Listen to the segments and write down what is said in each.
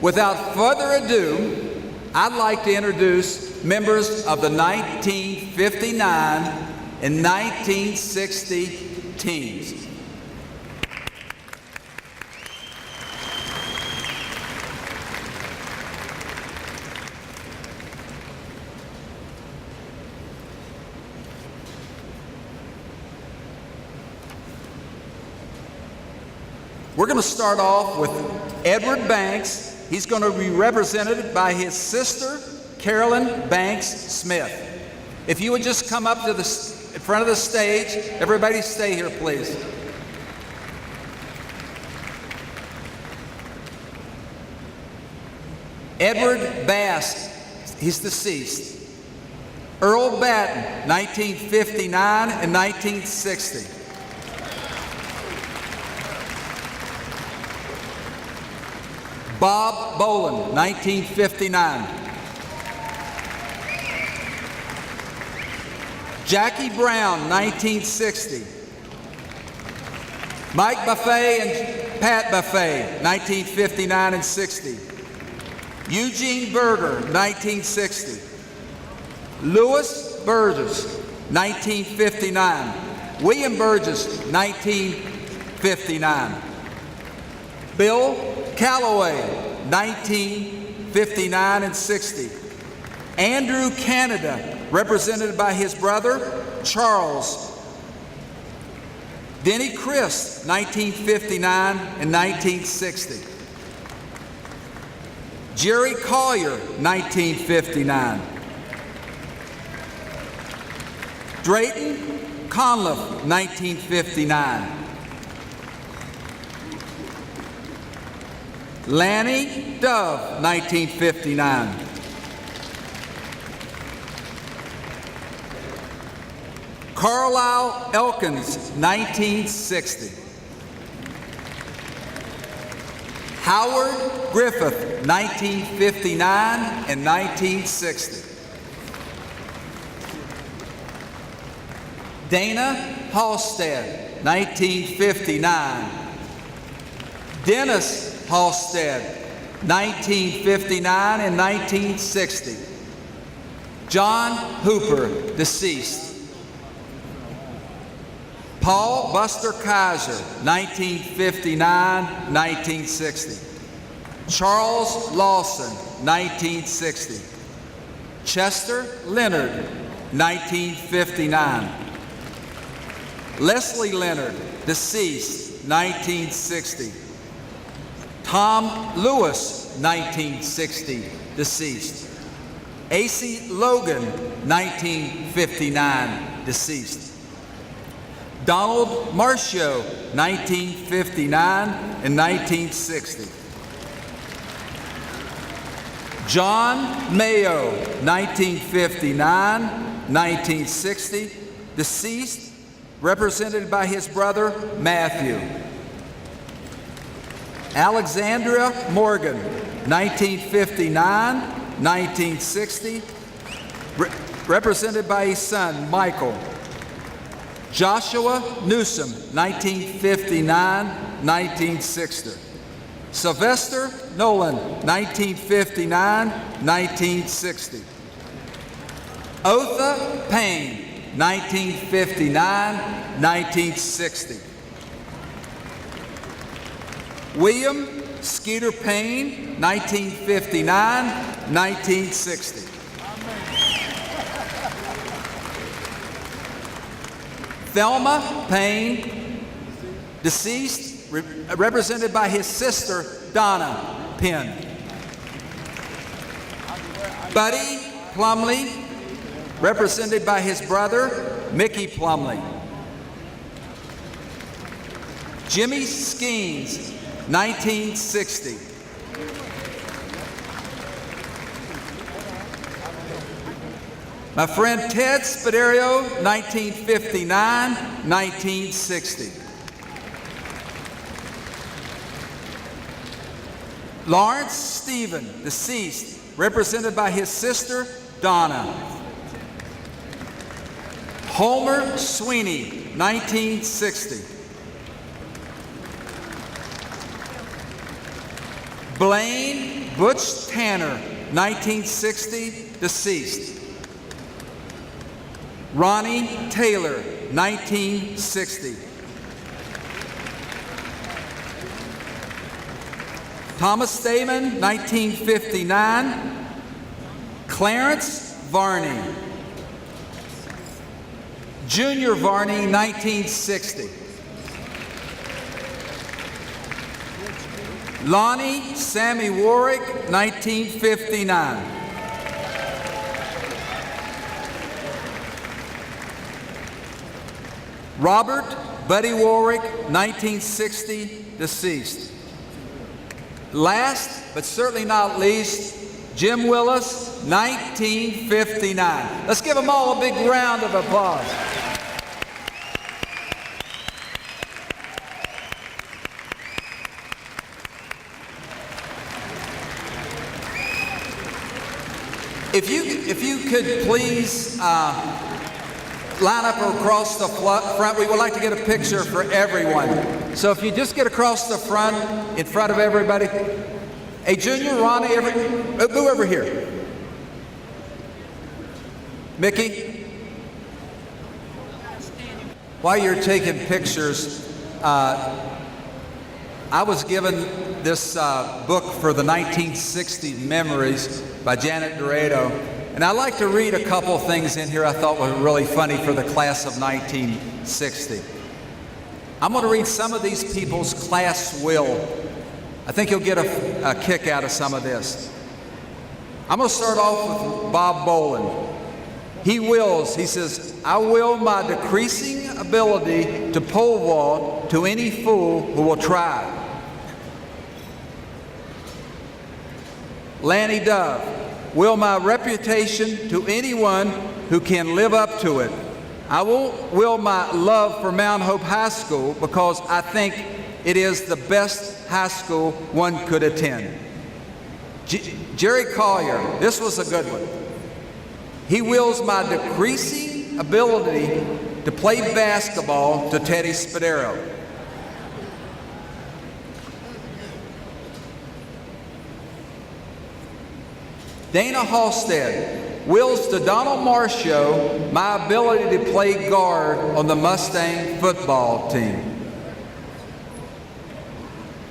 Without further ado, I'd like to introduce members of the 1959 and 1960 teams. We're going to start off with Edward Banks. He's going to be represented by his sister, Carolyn Banks Smith. If you would just come up to the front of the stage. Everybody stay here, please. Edward Bass, he's deceased. Earl Batten, 1959 and 1960. Bob Boland, 1959. Jackie Brown, 1960. Mike Buffet and Pat Buffet, 1959 and 60. Eugene Berger, 1960. Louis Burgess, 1959. William Burgess, 1959. Bill Calloway, 1959 and 60. Andrew Canada, represented by his brother, Charles. Denny Christ, 1959 and 1960. Jerry Collier, 1959. Drayton Conliff, 1959. Lanny Dove, 1959. Carlisle Elkins, 1960. Howard Griffith, 1959 and 1960. Dana Halstead, 1959. Dennis Halstead, 1959 and 1960. John Hooper, deceased. Paul Buster Kaiser, 1959, 1960. Charles Lawson, 1960. Chester Leonard, 1959. Leslie Leonard, deceased, 1960. Tom Lewis, 1960, deceased. A.C. Logan, 1959, deceased. Donald Marcio, 1959 and 1960. John Mayo, 1959, 1960, deceased, represented by his brother Matthew. Alexandria Morgan, 1959, 1960, represented by his son Michael. Joshua Newsom, 1959, 1960. Sylvester Nolan, 1959, 1960. Otha Payne, 1959, 1960. William Skeeter Payne, 1959, 1960. Thelma Payne, deceased, represented by his sister, Donna Penn. Buddy Plumley, represented by his brother, Mickey Plumley. Jimmy Skeens, 1960. My friend Ted Spadero, 1959, 1960. Lawrence Stephen, deceased, represented by his sister, Donna. Homer Sweeney, 1960. Blaine Butch Tanner, 1960, deceased. Ronnie Taylor, 1960. Thomas Stamen, 1959. Clarence Varney. Junior Varney, 1960. Lonnie Sammy Warwick, 1959. Robert Buddy Warwick, 1960, deceased. Last, but certainly not least, Jim Willis, 1959. Let's give them all a big round of applause. If you could please line up across the front, we would like to get a picture for everyone. So if you just get across the front, in front of everybody. Hey, Junior, Ronnie, move over here. Mickey, while you're taking pictures, I was given this book for the 1960s Memories by Janet Dorado, and I'd like to read a couple things in here I thought were really funny for the class of 1960. I'm going to read some of these people's class will. I think you'll get a kick out of some of this. I'm going to start off with Bob Boland. He wills, he says, I will my decreasing ability to pole vault to any fool who will try. Lanny Dove, will my reputation to anyone who can live up to it. I will my love for Mount Hope High School because I think it is the best high school one could attend. Jerry Collier, this was a good one. He wills my decreasing ability to play basketball to Teddy Spadero. Dana Halstead wills to Donald Marshall my ability to play guard on the Mustang football team.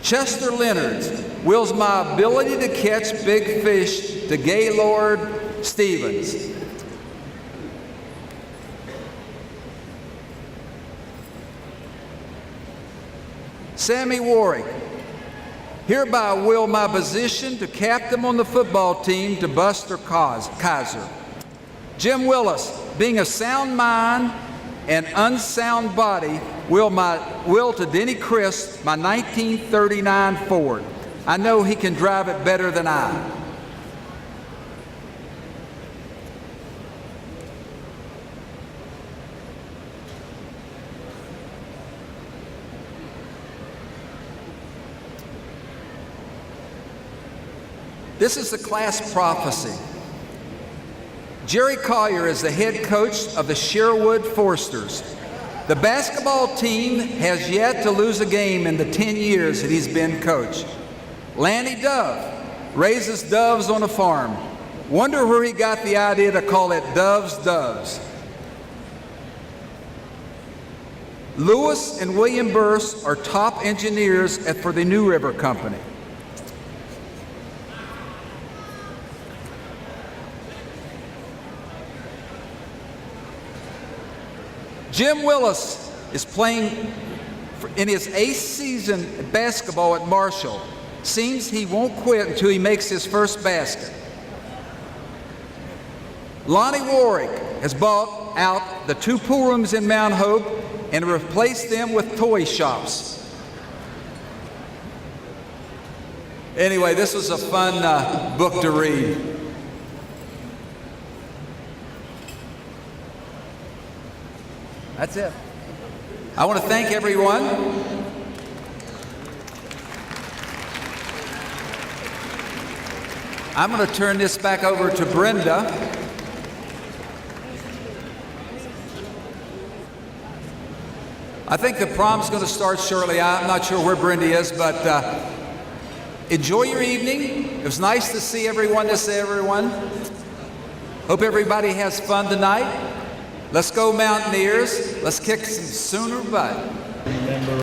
Chester Leonard wills my ability to catch big fish to Gaylord Stevens. Sammy Warwick, hereby will my position to captain on the football team to Buster Kaiser. Jim Willis, being of sound mind and unsound body, will to Denny Crisp my 1939 Ford. I know he can drive it better than I. This is the class prophecy. Jerry Collier is the head coach of the Sherwood Forsters. The basketball team has yet to lose a game in the 10 years that he's been coach. Lanny Dove raises doves on a farm. Wonder where he got the idea to call it Dove's Doves. Lewis and William Burse are top engineers for the New River Company. Jim Willis is playing in his 8th season at basketball at Marshall. Seems he won't quit until he makes his first basket. Lonnie Warwick has bought out the 2 pool rooms in Mount Hope and replaced them with toy shops. Anyway, this was a fun book to read. That's it. I want to thank everyone. I'm going to turn this back over to Brenda. I think the prom's going to start shortly. I'm not sure where Brenda is, but enjoy your evening. It was nice to see everyone, to say everyone. Hope everybody has fun tonight. Let's go Mountaineers. Let's kick some Sooner butt.